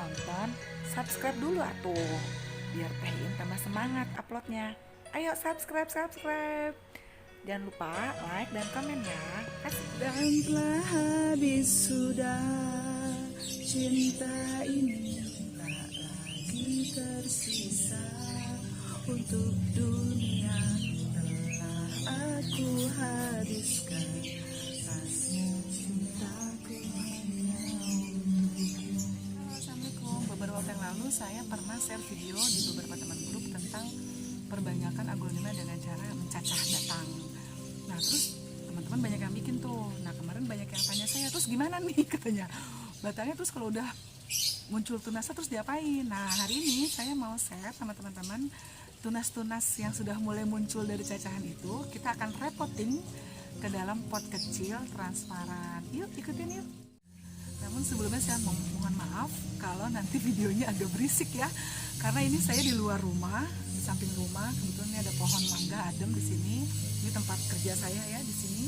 nonton, subscribe dulu atuh, biar Teh Iin tambah semangat uploadnya. Ayo subscribe. Jangan lupa like dan komen ya. Kasih. Dan telah habis sudah cinta ini, tak lagi tersisa untuk dunia, telah aku habiskan rasnya cintaku hanya untukmu. Assalamualaikum. Beberapa waktu yang lalu saya pernah share video di beberapa teman grup tentang perbanyakan aglonema dengan cara mencacah batang. Nah terus teman-teman banyak yang bikin tuh. Nah kemarin banyak yang tanya saya, terus gimana nih katanya batangnya, terus kalau udah muncul tunasnya terus diapain. Nah hari ini saya mau share sama teman-teman tunas-tunas yang sudah mulai muncul dari cacahan itu. Kita akan repotting ke dalam pot kecil transparan. Yuk ikutin yuk. Namun sebelumnya saya mohon maaf kalau nanti videonya agak berisik ya, karena ini saya di luar rumah, di samping rumah. Kebetulan ini ada pohon mangga adem di sini. Ini tempat kerja saya ya di sini.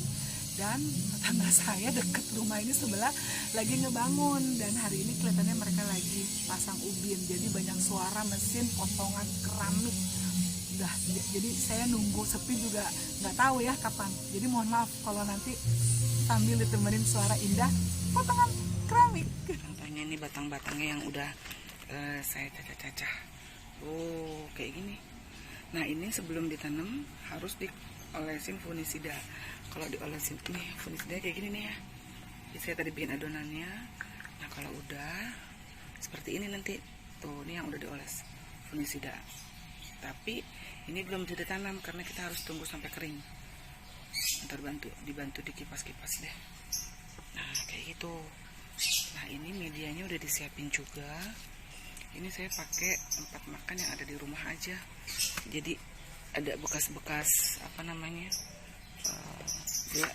Dan tetangga saya dekat rumah ini sebelah lagi ngebangun, dan hari ini kelihatannya mereka lagi pasang ubin. Jadi banyak suara mesin potongan keramik. Udah, jadi saya nunggu sepi juga nggak tahu ya kapan. Jadi mohon maaf kalau nanti sambil ditemenin suara indah potongan keramik. Contohnya ini batang-batangnya yang udah saya cacah-cacah. Oh, kayak gini. Nah, ini sebelum ditanam harus diolesin fungisida. Kalau diolesin nih fungisida kayak gini nih ya. Jadi saya tadi bikin adonannya. Nah, kalau udah seperti ini nanti. Tuh, ini yang udah dioles fungisida. Tapi ini belum bisa ditanam karena kita harus tunggu sampai kering. Ntar dibantu dikipas-kipas deh. Nah, kayak gitu. Nah, ini medianya udah disiapin juga. Ini saya pakai tempat makan yang ada di rumah aja. Jadi ada bekas-bekas apa namanya,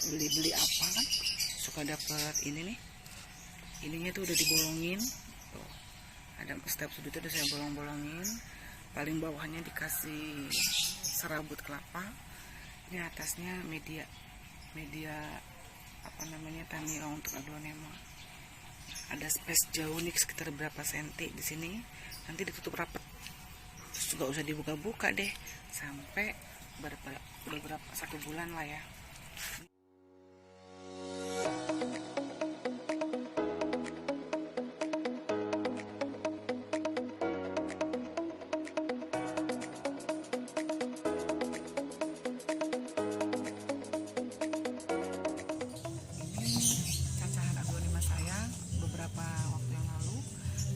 beli apa kan suka dapat ini nih. Ininya tuh udah dibolongin. Tuh, ada setiap sudut udah saya bolong-bolongin. Paling bawahnya dikasih serabut kelapa. Ini atasnya media apa namanya, Tanila untuk aglonema. Ada space jauh nih sekitar berapa senti di sini. Nanti ditutup rapat. Terus juga usah dibuka-buka deh sampai beberapa 1 bulan lah ya. Cacahan aglonema saya beberapa waktu yang lalu.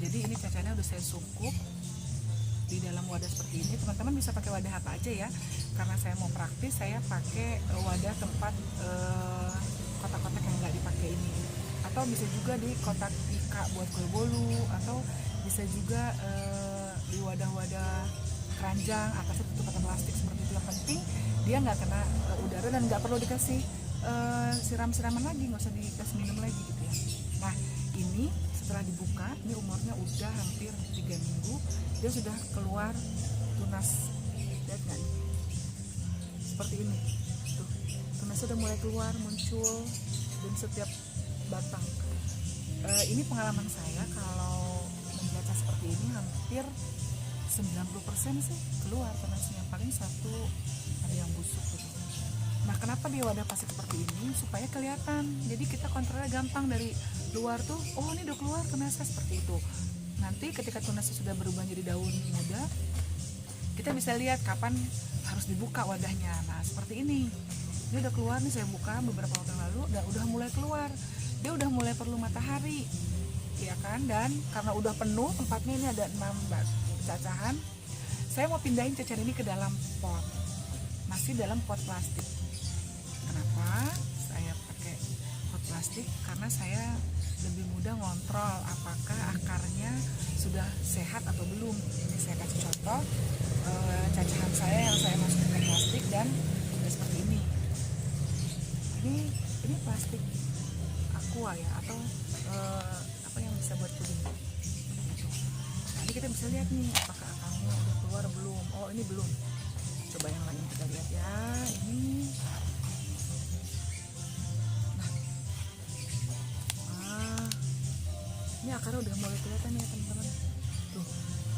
Jadi ini cacahnya udah saya sungkup di dalam wadah seperti ini. Teman-teman bisa pakai wadah apa aja ya, karena saya mau praktis saya pakai wadah tempat kotak-kotak yang nggak dipakai ini, atau bisa juga di kotak pika buat kue bolu, atau bisa juga di wadah-wadah keranjang atasnya tutup pakai plastik seperti itu. Yang penting dia nggak kena udara dan nggak perlu dikasih siram-siraman lagi, nggak usah dikasih minum lagi gitu ya. Nah ini setelah dibuka, ini umurnya udah hampir 3 minggu, dia sudah keluar tunas. Lihat kan? Seperti ini tuh, tunasnya udah mulai keluar, muncul dan setiap batang. Ini pengalaman saya kalau mencacah seperti ini hampir 90% sih keluar tunasnya, paling satu ada yang busuk gitu. Nah kenapa dia wadah plastik seperti ini? Supaya kelihatan, jadi kita kontrolnya gampang dari luar tuh, oh ini udah keluar tunasnya seperti itu. Nanti ketika tunasnya sudah berubah jadi daun muda, kita bisa lihat kapan harus dibuka wadahnya. Nah seperti ini udah keluar nih, saya buka beberapa waktu yang lalu, udah mulai keluar, dia udah mulai perlu matahari ya kan. Dan karena udah penuh tempatnya, ini ada 6 cacahan, saya mau pindahin cacahan ini ke dalam pot, masih dalam pot plastik. Kenapa saya pakai pot plastik? Karena saya lebih mudah ngontrol apakah akarnya sudah sehat atau belum. Ini saya kasih contoh cacahan saya yang saya masukkan ke plastik dan sudah seperti ini. Ini plastik aqua ya, atau apa yang bisa buat puding. Nanti kita bisa lihat nih apakah akarnya udah keluar belum. Oh ini belum. Coba yang lain kita lihat ya. Ini ini akarnya udah mulai kelihatan ya teman-teman.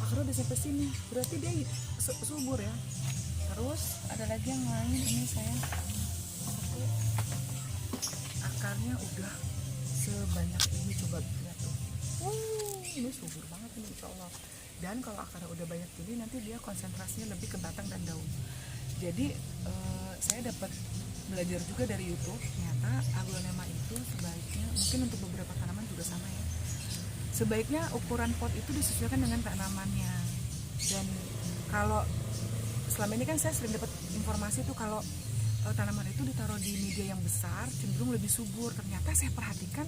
akarnya udah sampai sini, berarti dia subur ya. Terus ada lagi yang lain, ini saya akarnya udah sebanyak ini, coba lihat tuh. Ini subur banget ini insya Allah. Dan kalau akarnya udah banyak gini, nanti dia konsentrasinya lebih ke batang dan daun. Jadi saya dapat belajar juga dari YouTube, ternyata aglonema itu sebaiknya, mungkin untuk beberapa tanaman juga sama ya, sebaiknya ukuran pot itu disesuaikan dengan tanamannya. Dan kalau selama ini kan saya sering dapat informasi tuh kalau tanaman itu ditaruh di media yang besar cenderung lebih subur. Ternyata saya perhatikan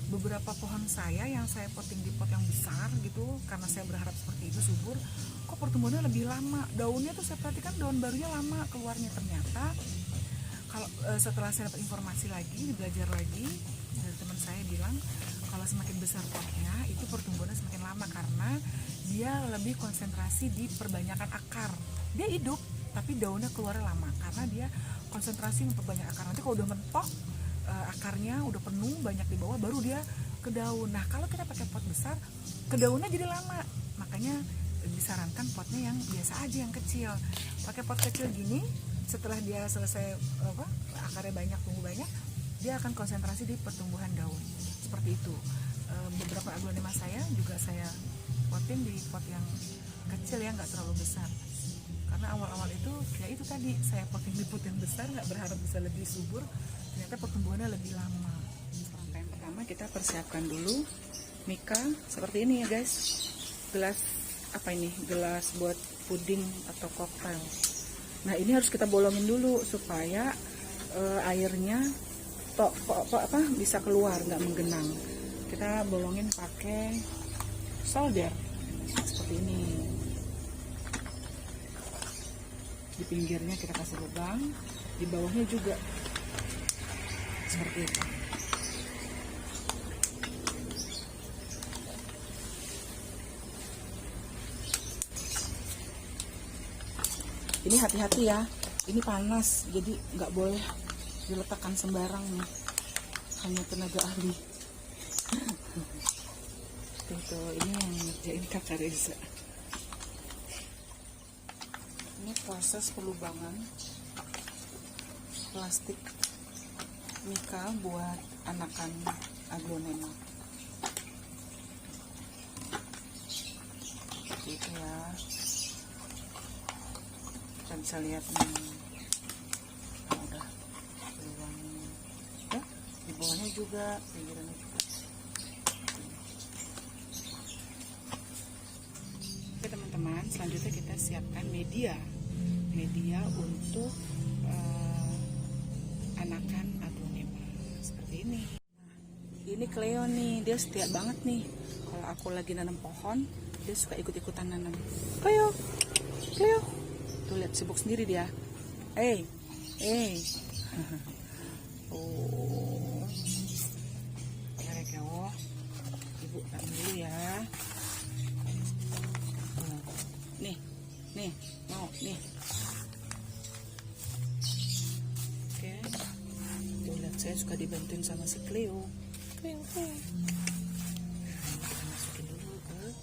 beberapa pohon saya yang saya potting di pot yang besar gitu, karena saya berharap seperti itu subur, kok pertumbuhannya lebih lama, daunnya tuh saya perhatikan daun barunya lama keluarnya. Ternyata kalau setelah saya dapat informasi lagi, belajar lagi dari teman saya bilang kalau semakin besar potnya itu pertumbuhannya semakin lama, karena dia lebih konsentrasi di perbanyakan akar. Dia hidup tapi daunnya keluarnya lama karena dia konsentrasi memperbanyak akar. Nanti kalau udah mentok akarnya udah penuh banyak di bawah, baru dia ke daun. Nah kalau kita pakai pot besar, ke daunnya jadi lama, makanya disarankan potnya yang biasa aja, yang kecil. Pakai pot kecil gini, setelah dia selesai akarnya banyak, tumbuh banyak, dia akan konsentrasi di pertumbuhan daun seperti itu. Beberapa aglonema saya juga saya potin di pot yang kecil ya, nggak terlalu besar, karena awal-awal itu ya itu tadi saya potin di pot yang besar, nggak berharap bisa lebih subur, ternyata pertumbuhannya lebih lama. Langkah yang pertama kita persiapkan dulu mika seperti ini ya guys. Gelas apa ini? Gelas buat puding atau koktail. Nah ini harus kita bolongin dulu supaya airnya bisa keluar, nggak menggenang. Kita bolongin pakai solder seperti ini. Di pinggirnya kita kasih lubang, di bawahnya juga seperti itu. Ini hati-hati ya, ini panas, jadi nggak boleh diletakkan sembarang nih, hanya tenaga ahli. Tuh, ini yang ngerjain Kakak Reza. Ini proses pelubangan plastik mika buat anakan aglonema. Seperti itu ya. Kita bisa lihat nih. Udah peluangnya. Ya, di bawahnya juga, pinggirannya juga. Oke teman-teman, selanjutnya kita siapkan media untuk anakan aglonema seperti ini. Ini Cleo nih, dia setia banget nih. Kalau aku lagi nanam pohon, dia suka ikut-ikutan nanam. Cleo, tuh lihat sibuk sendiri dia. Oh, Cleo, ibu tanam dulu ya. Nih, mau nih. Oke, tuh lihat saya suka dibantuin sama si Cleo. Kita masukin dulu ke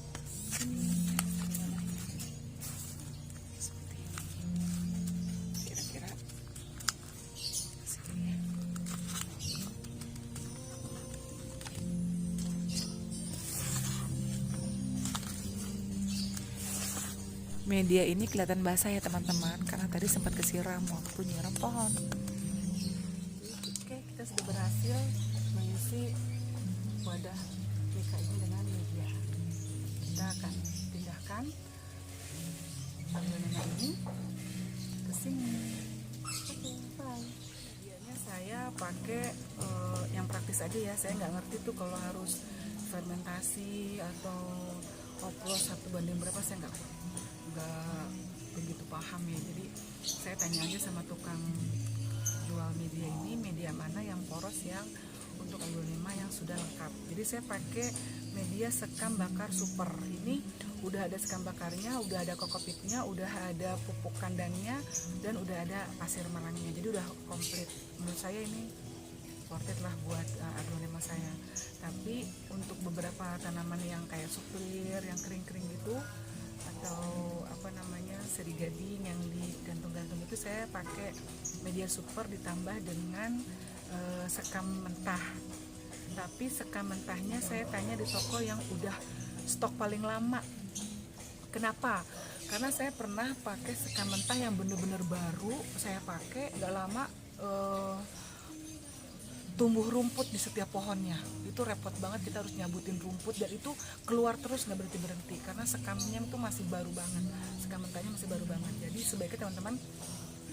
sini. Seperti ini. Kira-kira segini ya. Media ini kelihatan basah ya teman-teman, karena tadi sempat kesiram waktu nyiram pohon. Oke, kita sudah berhasil mengisi wadah mika ini dengan media. Kita akan pindahkan aglonema ini ke sini. Oke, bye. Medianya saya pakai yang praktis aja ya. Saya nggak ngerti tuh kalau harus fermentasi atau oplos 1:berapa, saya nggak begitu paham ya. Jadi saya tanya aja sama tukang jual media ini, media mana yang poros yang untuk aglonema yang sudah lengkap. Jadi saya pakai media sekam bakar super. Ini udah ada sekam bakarnya, udah ada kokopitnya, udah ada pupuk kandangnya, dan udah ada pasir malangnya. Jadi udah komplit. Menurut saya ini worth it lah buat aglonema saya. Tapi untuk beberapa tanaman yang kayak suplir, yang kering-kering gitu, atau apa namanya seri gading yang digantung-gantung itu saya pakai media super ditambah dengan sekam mentah. Tapi sekam mentahnya saya tanya di toko yang udah stok paling lama. Kenapa? Karena saya pernah pakai sekam mentah yang bener-bener baru, saya pakai nggak lama tumbuh rumput di setiap pohonnya. Itu repot banget, kita harus nyabutin rumput dan itu keluar terus nggak berhenti karena sekamnya itu masih baru banget, sekam mentahnya masih baru banget. Jadi sebaiknya teman-teman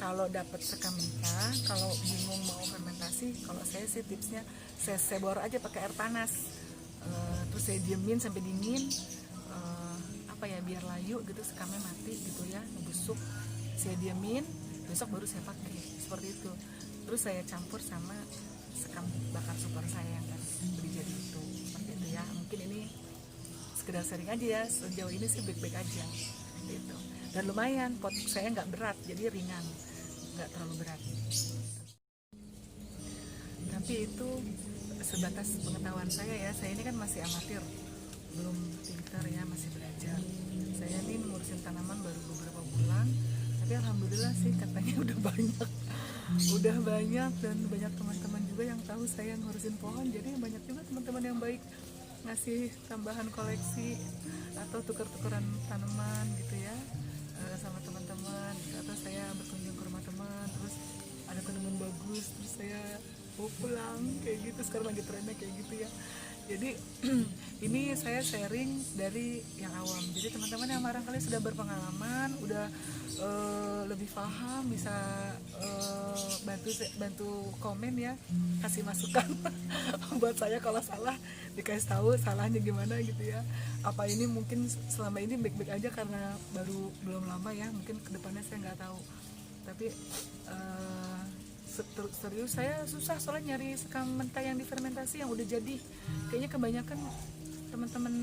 kalau dapat sekam mentah, kalau bingung mau fermentasi, kalau saya sih tipsnya saya bor aja pakai air panas, terus saya diemin sampai dingin, biar layu gitu, sekamnya mati gitu ya, busuk. Saya diemin, besok baru saya pakai seperti itu. Terus saya campur sama sekam bakar super saya yang kan beli jadi itu, seperti itu ya. Mungkin ini sekedar sharing aja ya, sejauh ini sih baik-baik aja gitu. Dan lumayan, pot saya nggak berat, jadi ringan, nggak terlalu berat. Tapi itu sebatas pengetahuan saya ya, saya ini kan masih amatir, belum pintar ya, masih belajar. Saya ini ngurusin tanaman baru beberapa bulan, tapi alhamdulillah sih katanya udah banyak dan banyak teman-teman juga yang tahu saya ngurusin pohon. Jadi banyak juga teman-teman yang baik ngasih tambahan koleksi atau tukar-tukaran tanaman gitu ya sama teman-teman, atau saya berkunjung ke rumah teman terus ada tanaman bagus terus saya mau pulang kayak gitu. Sekarang lagi trennya kayak gitu ya. Jadi ini saya sharing dari yang awam. Jadi teman-teman yang barangkali sudah berpengalaman, udah lebih paham, bisa bantu komen ya, kasih masukan buat saya kalau salah, dikasih tahu salahnya gimana gitu ya. Apa ini mungkin selama ini baik-baik aja karena belum lama ya, mungkin kedepannya saya nggak tahu. Tapi serius saya susah soalnya nyari sekam mentah yang difermentasi yang udah jadi. Kayaknya kebanyakan teman-teman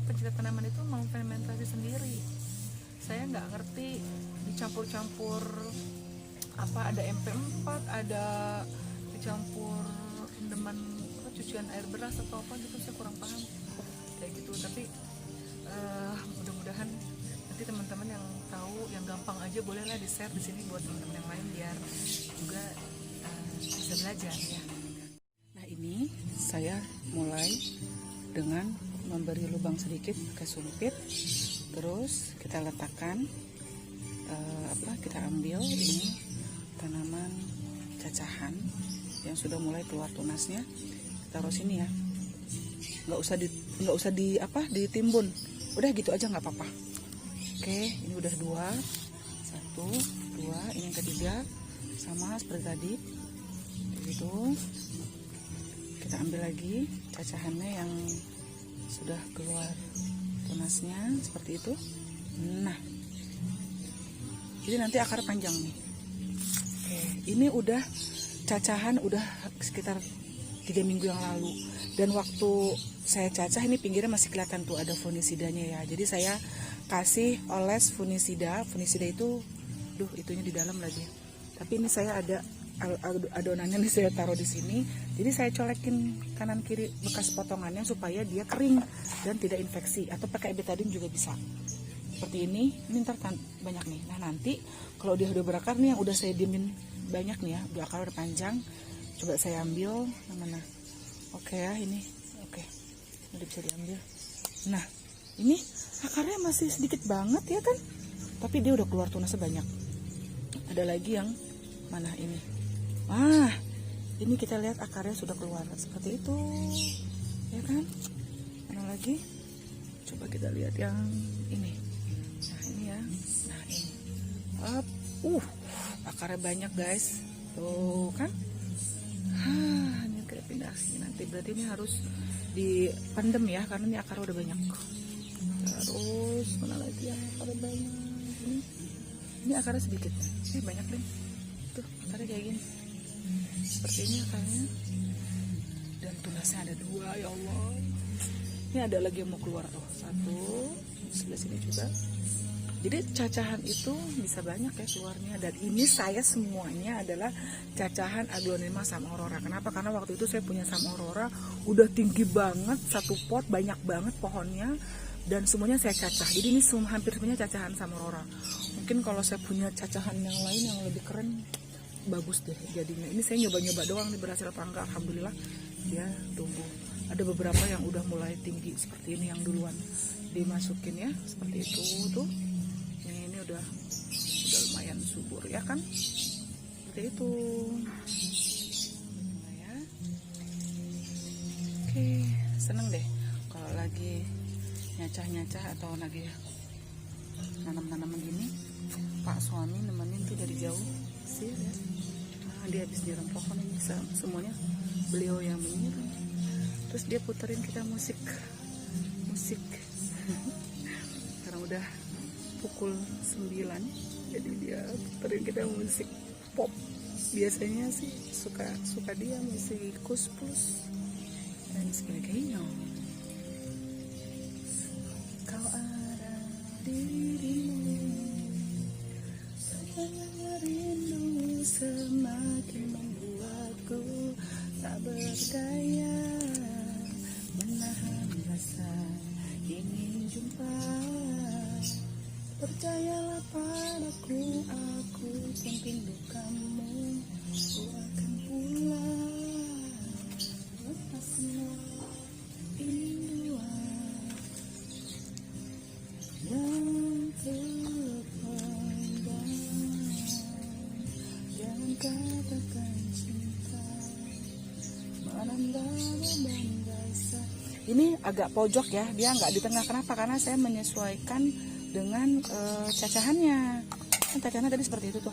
pencinta tanaman itu mau fermentasi sendiri. Saya nggak ngerti dicampur-campur ada MP4, ada dicampur rendaman cucian air beras atau apa gitu, saya kurang paham kayak gitu. Tapi mudah-mudahan nanti teman-teman yang tahu yang gampang aja bolehlah di-share di sini buat teman-teman yang lain biar juga bisa belajar ya. Nah, ini saya mulai dengan memberi lubang sedikit pakai sumpit, terus kita letakkan kita ambil ini tanaman cacahan yang sudah mulai keluar tunasnya, kita taruh sini ya, nggak usah ditimbun, udah gitu aja nggak apa-apa. Oke, ini udah 2, 1, 2, ini yang ketiga sama seperti tadi, begitu. Kita ambil lagi cacahannya yang sudah keluar tunasnya seperti itu. Nah, jadi nanti akar panjang nih. Oke, ini udah cacahan udah sekitar 3 minggu yang lalu, dan waktu saya cacah ini pinggirnya masih kelihatan tuh ada funisidanya ya. Jadi saya kasih oles funisida itu, itunya di dalam lagi. Tapi ini saya ada adonannya nih, saya taruh di sini. Jadi saya colekin kanan kiri bekas potongannya supaya dia kering dan tidak infeksi. Atau pakai betadine juga bisa. Seperti ini ntar banyak nih. Nah, nanti kalau dia udah berakar nih, yang udah saya diemin banyak nih ya, udah akar udah panjang. Coba saya ambil yang mana? Oke ya, ini. Oke, udah bisa diambil. Nah, ini akarnya masih sedikit banget ya kan, tapi dia udah keluar tunasnya banyak. Ada lagi yang mana ini? Ini kita lihat akarnya sudah keluar seperti itu ya kan. Mana lagi? Coba kita lihat yang ini. Nah, ini ya. Nah, ini akarnya banyak guys, tuh kan. Ini kayak pindah sini, nanti berarti ini harus dipendem ya, karena ini akar udah banyak. Terus mana lagi yang akarnya banyak? Ini akarnya sedikit, banyak deh. Tuh akarnya kayak gini, seperti ini akarnya. Dan tunasnya ada 2, ya Allah. Ini ada lagi yang mau keluar tuh, 1 sebelah sini juga. Jadi cacahan itu bisa banyak ya keluarnya. Dan ini saya semuanya adalah cacahan Aglonema Samorora. Kenapa? Karena waktu itu saya punya Samorora udah tinggi banget, 1 pot banyak banget pohonnya, dan semuanya saya cacah. Jadi ini hampir semuanya cacahan sama Rora. Mungkin kalau saya punya cacahan yang lain yang lebih keren, bagus deh jadinya. Ini saya nyoba-nyoba doang nih, berhasil apa enggak, alhamdulillah dia tumbuh. Ada beberapa yang udah mulai tinggi seperti ini yang duluan dimasukin ya, seperti itu tuh. Ini udah lumayan subur ya kan, seperti itu. Nah, ya. Oke, seneng deh kalau lagi nyacah-nyacah atau lagi nanam-nanam begini. Pak suami nemenin tuh dari jauh sih ya. Nah, dia habis nyiram pohon ini semuanya beliau yang menyiram. Terus dia puterin kita musik karena udah pukul 9, jadi dia puterin kita musik pop. Biasanya sih suka dia musik Kus Plus dan sebagainya. Kau ada dirimu, sayangnya rindu semakin membuatku tak berdaya menahan rasa ingin jumpa. Percayalah padaku, aku pun rindukanmu. Ku akan pulang lepas semua rinduan yang terpendam. Jangan katakan cinta menambah beban rasa. Ini agak pojok ya, dia nggak di tengah. Kenapa? Karena saya menyesuaikan dengan cacahannya. Kan cacahannya tadi seperti itu tuh,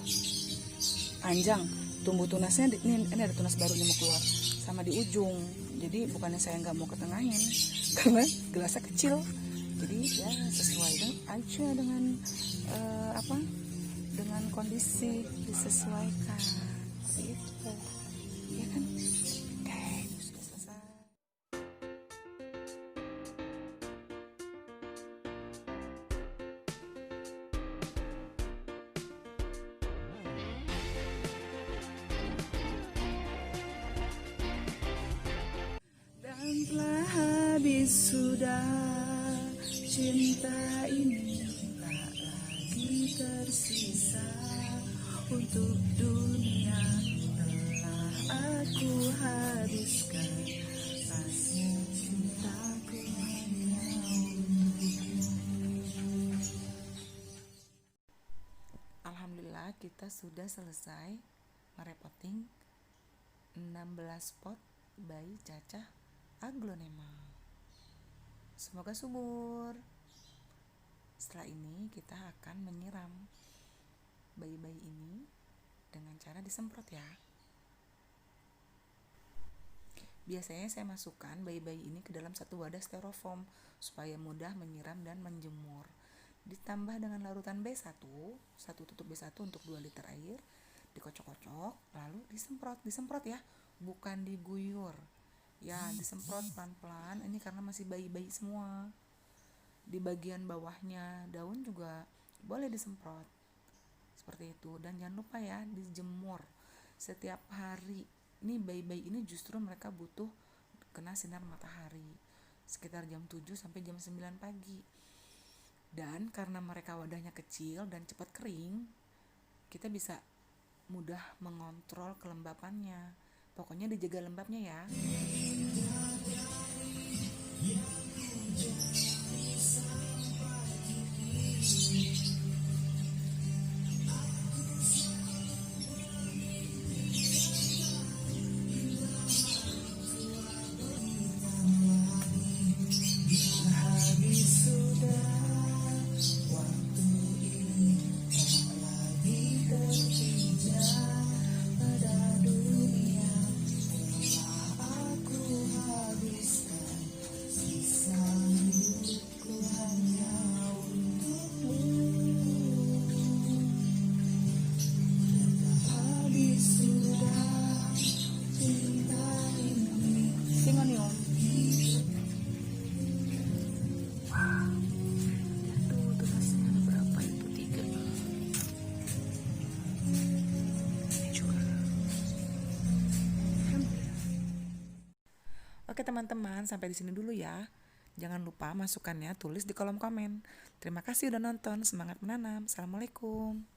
panjang. Tumbuh tunasnya ini ada tunas barunya mau keluar sama di ujung. Jadi bukannya saya nggak mau ketengahin, karena gelasnya kecil. Jadi ya sesuai aja dengan dengan kondisi, disesuaikan seperti itu. Ya kan? Oke, sudah selesai. Dan telah habis sudah cinta ini, tak lagi tersisa untuk dunia. Telah aku habiskan rasa cintaku hanya untukmu. Alhamdulillah kita sudah selesai merepotting 16 pot bayi cacah aglonema. Semoga subur. Setelah ini kita akan menyiram bayi-bayi ini dengan cara disemprot ya. Biasanya saya masukkan bayi-bayi ini ke dalam satu wadah styrofoam supaya mudah menyiram dan menjemur. Ditambah dengan larutan B1, satu tutup B1 untuk 2 liter air, dikocok-kocok, lalu disemprot ya, bukan diguyur. Ya, disemprot pelan-pelan. Ini karena masih bayi-bayi semua. Di bagian bawahnya daun juga boleh disemprot. Seperti itu. Dan jangan lupa ya, dijemur setiap hari. Ini bayi-bayi ini justru mereka butuh kena sinar matahari sekitar jam 7 sampai jam 9 pagi. Dan karena mereka wadahnya kecil dan cepat kering, kita bisa mudah mengontrol kelembapannya. Pokoknya dijaga lembabnya ya. Habis sudah waktu ini, tak lagi terpijak pada dunia. Telah aku habiskan sisa hidupku hanya untukmu. Habis sudah cinta ini. Singon yun. Tuh tunasnya ada berapa itu? 3. Ini juga. Oke teman-teman, sampai di sini dulu ya. Jangan lupa masukannya tulis di kolom komen. Terima kasih udah nonton, semangat menanam. Assalamualaikum.